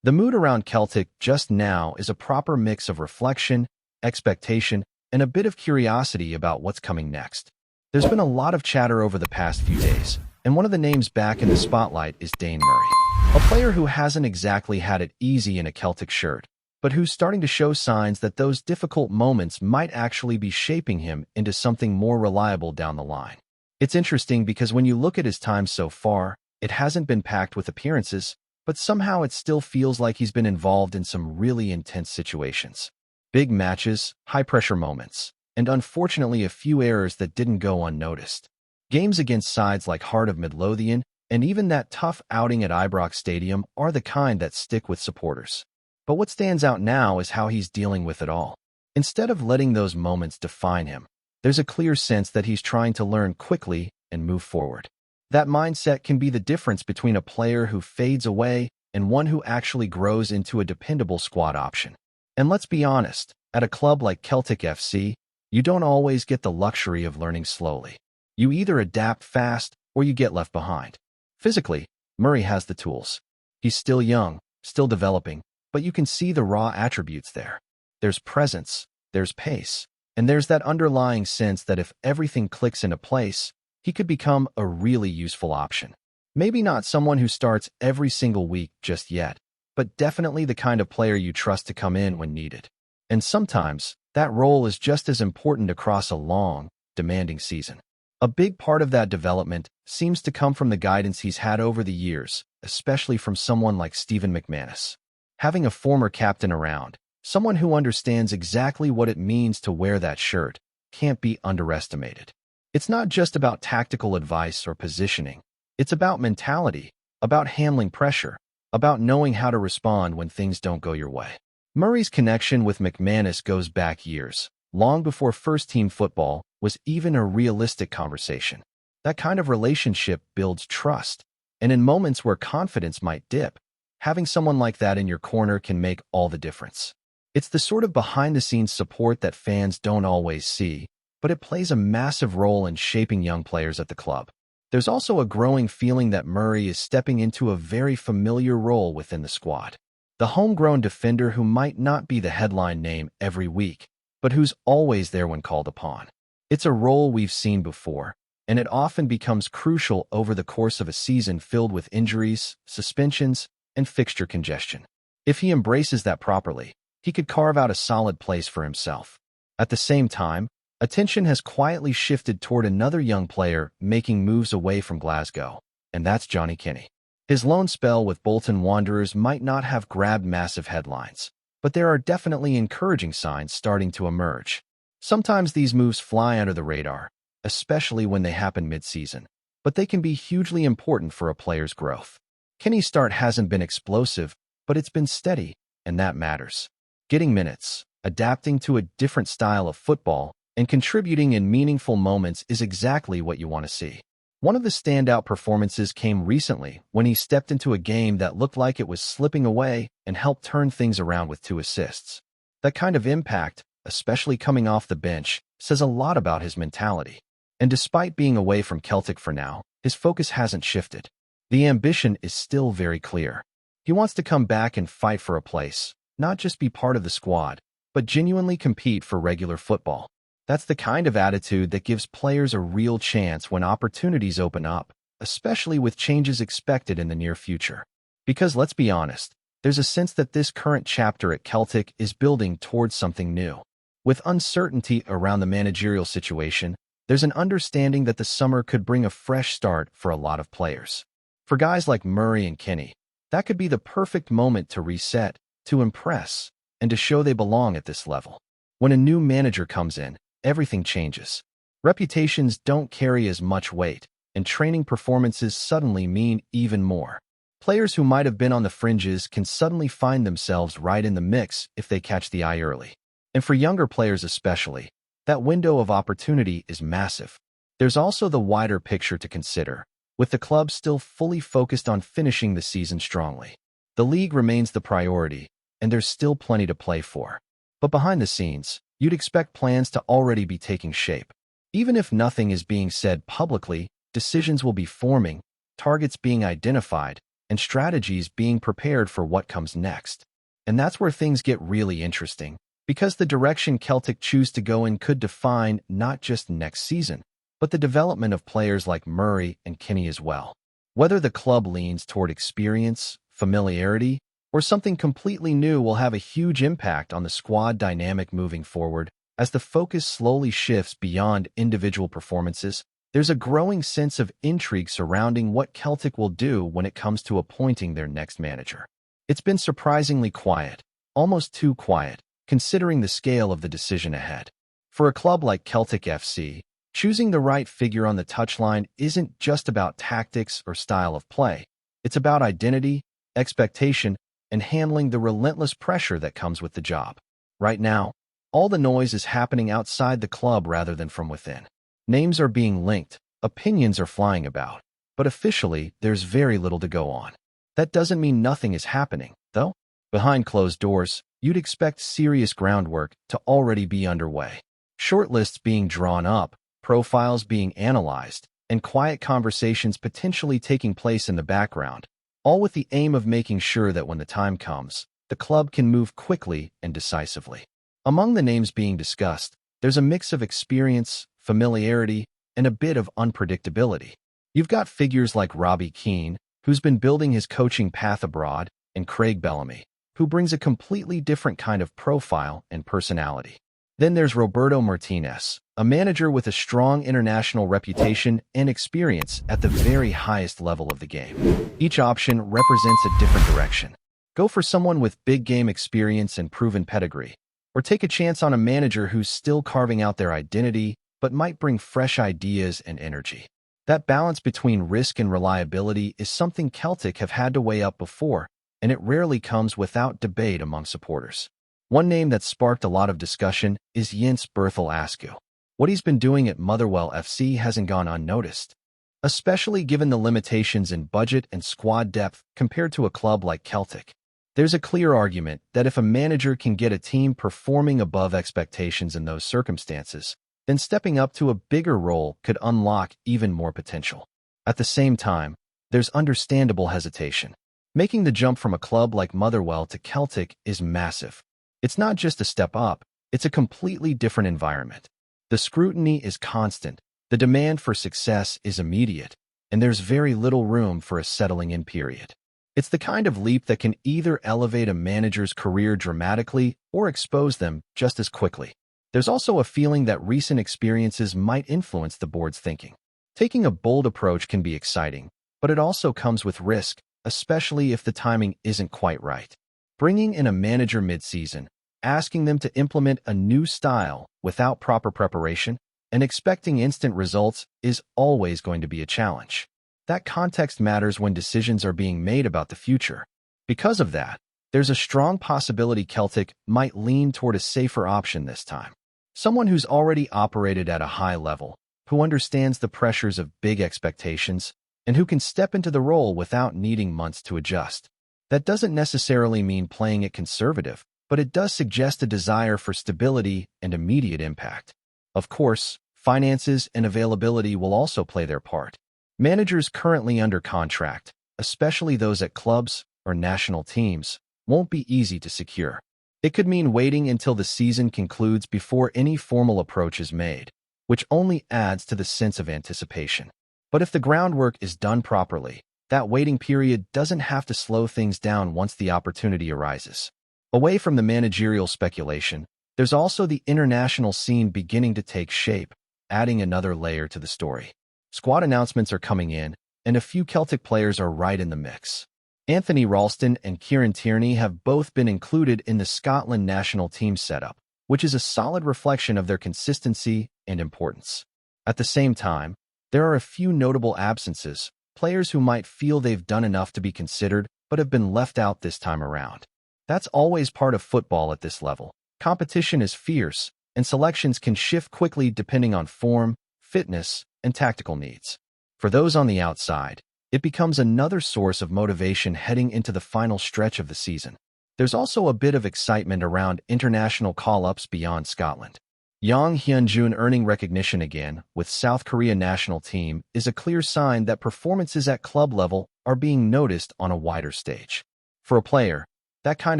The mood around Celtic just now is a proper mix of reflection, expectation, and a bit of curiosity about what's coming next. There's been a lot of chatter over the past few days, and one of the names back in the spotlight is Dane Murray, a player who hasn't exactly had it easy in a Celtic shirt, but who's starting to show signs that those difficult moments might actually be shaping him into something more reliable down the line. It's interesting because when you look at his time so far, it hasn't been packed with appearances, but somehow it still feels like he's been involved in some really intense situations. Big matches, high-pressure moments, and unfortunately a few errors that didn't go unnoticed. Games against sides like Heart of Midlothian and even that tough outing at Ibrox Stadium are the kind that stick with supporters. But what stands out now is how he's dealing with it all. Instead of letting those moments define him, there's a clear sense that he's trying to learn quickly and move forward. That mindset can be the difference between a player who fades away and one who actually grows into a dependable squad option. And let's be honest, at a club like Celtic FC, you don't always get the luxury of learning slowly. You either adapt fast or you get left behind. Physically, Murray has the tools. He's still young, still developing, but you can see the raw attributes there. There's presence, there's pace, and there's that underlying sense that if everything clicks into place, he could become a really useful option. Maybe not someone who starts every single week just yet, but definitely the kind of player you trust to come in when needed. And sometimes, that role is just as important across a long, demanding season. A big part of that development seems to come from the guidance he's had over the years, especially from someone like Stephen McManus. Having a former captain around, someone who understands exactly what it means to wear that shirt, can't be underestimated. It's not just about tactical advice or positioning. It's about mentality, about handling pressure, about knowing how to respond when things don't go your way. Murray's connection with McManus goes back years, long before first-team football was even a realistic conversation. That kind of relationship builds trust, and in moments where confidence might dip, having someone like that in your corner can make all the difference. It's the sort of behind-the-scenes support that fans don't always see, but it plays a massive role in shaping young players at the club. There's also a growing feeling that Murray is stepping into a very familiar role within the squad. The homegrown defender who might not be the headline name every week, but who's always there when called upon. It's a role we've seen before, and it often becomes crucial over the course of a season filled with injuries, suspensions, and fixture congestion. If he embraces that properly, he could carve out a solid place for himself. At the same time, attention has quietly shifted toward another young player making moves away from Glasgow, and that's Johnny Kenny. His loan spell with Bolton Wanderers might not have grabbed massive headlines, but there are definitely encouraging signs starting to emerge. Sometimes these moves fly under the radar, especially when they happen mid-season, but they can be hugely important for a player's growth. Kenny's start hasn't been explosive, but it's been steady, and that matters. Getting minutes, adapting to a different style of football, and contributing in meaningful moments is exactly what you want to see. One of the standout performances came recently when he stepped into a game that looked like it was slipping away and helped turn things around with 2 assists. That kind of impact, especially coming off the bench, says a lot about his mentality. And despite being away from Celtic for now, his focus hasn't shifted. The ambition is still very clear. He wants to come back and fight for a place, not just be part of the squad, but genuinely compete for regular football. That's the kind of attitude that gives players a real chance when opportunities open up, especially with changes expected in the near future. Because let's be honest, there's a sense that this current chapter at Celtic is building towards something new. With uncertainty around the managerial situation, there's an understanding that the summer could bring a fresh start for a lot of players. For guys like Murray and Kenny, that could be the perfect moment to reset, to impress, and to show they belong at this level. When a new manager comes in, everything changes. Reputations don't carry as much weight, and training performances suddenly mean even more. Players who might have been on the fringes can suddenly find themselves right in the mix if they catch the eye early. And for younger players especially, that window of opportunity is massive. There's also the wider picture to consider, with the club still fully focused on finishing the season strongly. The league remains the priority, and there's still plenty to play for. But behind the scenes, you'd expect plans to already be taking shape. Even if nothing is being said publicly, decisions will be forming, targets being identified, and strategies being prepared for what comes next. And that's where things get really interesting, because the direction Celtic choose to go in could define not just next season, but the development of players like Murray and Kinney as well. Whether the club leans toward experience, familiarity, or something completely new will have a huge impact on the squad dynamic moving forward. As the focus slowly shifts beyond individual performances, there's a growing sense of intrigue surrounding what Celtic will do when it comes to appointing their next manager. It's been surprisingly quiet, almost too quiet, considering the scale of the decision ahead. For a club like Celtic FC, choosing the right figure on the touchline isn't just about tactics or style of play. It's about identity, expectation, and handling the relentless pressure that comes with the job. Right now, all the noise is happening outside the club rather than from within. Names are being linked, opinions are flying about, but officially, there's very little to go on. That doesn't mean nothing is happening, though. Behind closed doors, you'd expect serious groundwork to already be underway. Shortlists being drawn up, profiles being analyzed, and quiet conversations potentially taking place in the background, all with the aim of making sure that when the time comes, the club can move quickly and decisively. Among the names being discussed, there's a mix of experience, familiarity, and a bit of unpredictability. You've got figures like Robbie Keane, who's been building his coaching path abroad, and Craig Bellamy, who brings a completely different kind of profile and personality. Then there's Roberto Martinez, a manager with a strong international reputation and experience at the very highest level of the game. Each option represents a different direction. Go for someone with big game experience and proven pedigree, or take a chance on a manager who's still carving out their identity but might bring fresh ideas and energy. That balance between risk and reliability is something Celtic have had to weigh up before, and it rarely comes without debate among supporters. One name that sparked a lot of discussion is Jens Berthel Askew. What he's been doing at Motherwell FC hasn't gone unnoticed, especially given the limitations in budget and squad depth compared to a club like Celtic. There's a clear argument that if a manager can get a team performing above expectations in those circumstances, then stepping up to a bigger role could unlock even more potential. At the same time, there's understandable hesitation. Making the jump from a club like Motherwell to Celtic is massive. It's not just a step up, it's a completely different environment. The scrutiny is constant, the demand for success is immediate, and there's very little room for a settling-in period. It's the kind of leap that can either elevate a manager's career dramatically or expose them just as quickly. There's also a feeling that recent experiences might influence the board's thinking. Taking a bold approach can be exciting, but it also comes with risk, especially if the timing isn't quite right. Bringing in a manager mid-season, asking them to implement a new style without proper preparation, and expecting instant results is always going to be a challenge. That context matters when decisions are being made about the future. Because of that, there's a strong possibility Celtic might lean toward a safer option this time. Someone who's already operated at a high level, who understands the pressures of big expectations, and who can step into the role without needing months to adjust. That doesn't necessarily mean playing it conservative, but it does suggest a desire for stability and immediate impact. Of course, finances and availability will also play their part. Managers currently under contract, especially those at clubs or national teams, won't be easy to secure. It could mean waiting until the season concludes before any formal approach is made, which only adds to the sense of anticipation. But if the groundwork is done properly, that waiting period doesn't have to slow things down once the opportunity arises. Away from the managerial speculation, there's also the international scene beginning to take shape, adding another layer to the story. Squad announcements are coming in, and a few Celtic players are right in the mix. Anthony Ralston and Kieran Tierney have both been included in the Scotland national team setup, which is a solid reflection of their consistency and importance. At the same time, there are a few notable absences, players who might feel they've done enough to be considered but have been left out this time around. That's always part of football at this level. Competition is fierce, and selections can shift quickly depending on form, fitness, and tactical needs. For those on the outside, it becomes another source of motivation heading into the final stretch of the season. There's also a bit of excitement around international call-ups beyond Scotland. Yang Hyun-jun earning recognition again with South Korea national team is a clear sign that performances at club level are being noticed on a wider stage. For a player, that kind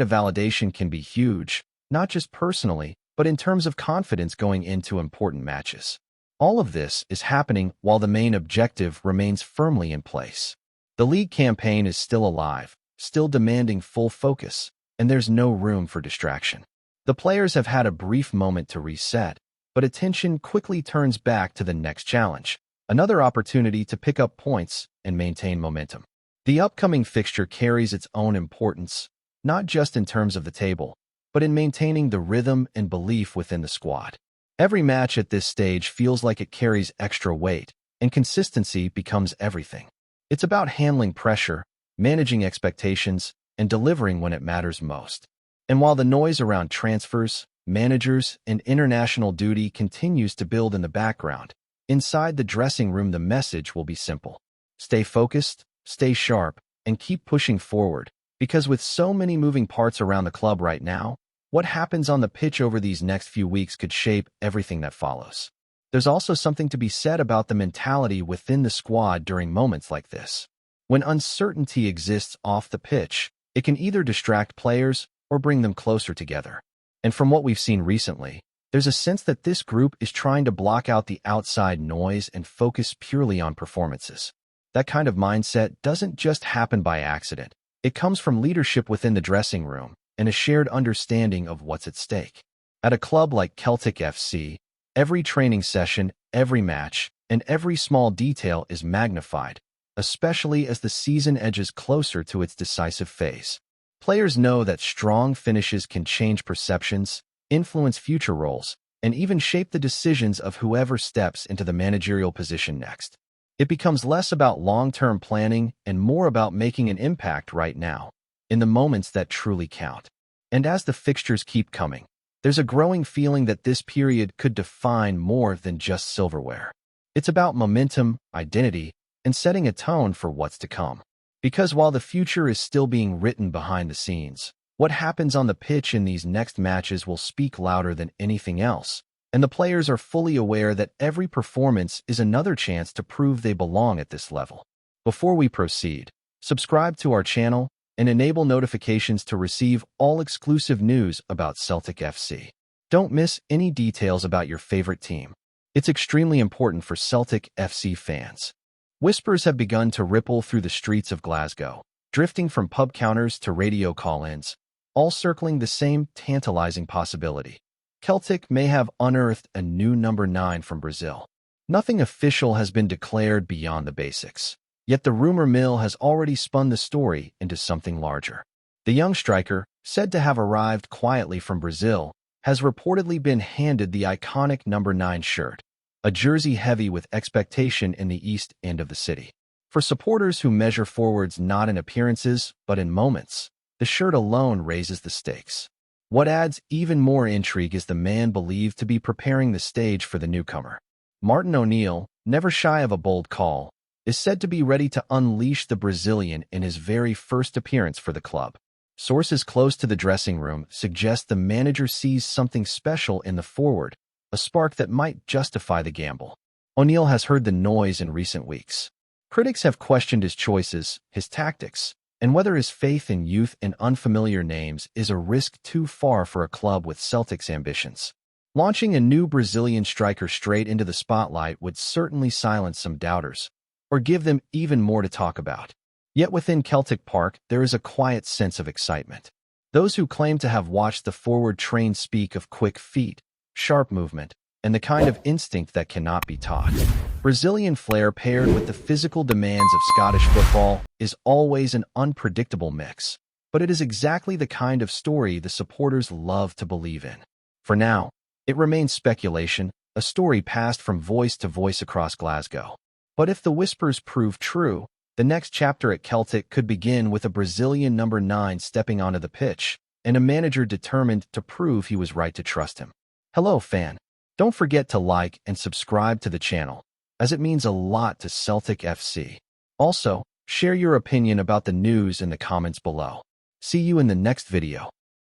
of validation can be huge, not just personally, but in terms of confidence going into important matches. All of this is happening while the main objective remains firmly in place. The league campaign is still alive, still demanding full focus, and there's no room for distraction. The players have had a brief moment to reset, but attention quickly turns back to the next challenge, another opportunity to pick up points and maintain momentum. The upcoming fixture carries its own importance, not just in terms of the table, but in maintaining the rhythm and belief within the squad. Every match at this stage feels like it carries extra weight, and consistency becomes everything. It's about handling pressure, managing expectations, and delivering when it matters most. And while the noise around transfers, managers, and international duty continues to build in the background, inside the dressing room the message will be simple. Stay focused, stay sharp, and keep pushing forward, because with so many moving parts around the club right now, what happens on the pitch over these next few weeks could shape everything that follows. There's also something to be said about the mentality within the squad during moments like this. When uncertainty exists off the pitch, it can either distract players or bring them closer together. And from what we've seen recently, there's a sense that this group is trying to block out the outside noise and focus purely on performances. That kind of mindset doesn't just happen by accident. It comes from leadership within the dressing room and a shared understanding of what's at stake. At a club like Celtic FC, every training session, every match, and every small detail is magnified, especially as the season edges closer to its decisive phase. Players know that strong finishes can change perceptions, influence future roles, and even shape the decisions of whoever steps into the managerial position next. It becomes less about long-term planning and more about making an impact right now, in the moments that truly count. And as the fixtures keep coming, there's a growing feeling that this period could define more than just silverware. It's about momentum, identity, and setting a tone for what's to come. Because while the future is still being written behind the scenes, what happens on the pitch in these next matches will speak louder than anything else, and the players are fully aware that every performance is another chance to prove they belong at this level. Before we proceed, subscribe to our channel and enable notifications to receive all exclusive news about Celtic FC. Don't miss any details about your favorite team. It's extremely important for Celtic FC fans. Whispers have begun to ripple through the streets of Glasgow, drifting from pub counters to radio call-ins, all circling the same tantalizing possibility. Celtic may have unearthed a new number 9 from Brazil. Nothing official has been declared beyond the basics. Yet the rumor mill has already spun the story into something larger. The young striker, said to have arrived quietly from Brazil, has reportedly been handed the iconic number 9 shirt, a jersey heavy with expectation in the east end of the city. For supporters who measure forwards not in appearances, but in moments, the shirt alone raises the stakes. What adds even more intrigue is the man believed to be preparing the stage for the newcomer. Martin O'Neill, never shy of a bold call, is said to be ready to unleash the Brazilian in his very first appearance for the club. Sources close to the dressing room suggest the manager sees something special in the forward, a spark that might justify the gamble. O'Neill has heard the noise in recent weeks. Critics have questioned his choices, his tactics, and whether his faith in youth and unfamiliar names is a risk too far for a club with Celtic's ambitions. Launching a new Brazilian striker straight into the spotlight would certainly silence some doubters, or give them even more to talk about. Yet within Celtic Park, there is a quiet sense of excitement. Those who claim to have watched the forward train speak of quick feet, sharp movement, and the kind of instinct that cannot be taught. Brazilian flair paired with the physical demands of Scottish football is always an unpredictable mix, but it is exactly the kind of story the supporters love to believe in. For now, it remains speculation, a story passed from voice to voice across Glasgow. But if the whispers prove true, the next chapter at Celtic could begin with a Brazilian number 9 stepping onto the pitch, and a manager determined to prove he was right to trust him. Hello, fan. Don't forget to like and subscribe to the channel, as it means a lot to Celtic FC. Also, share your opinion about the news in the comments below. See you in the next video.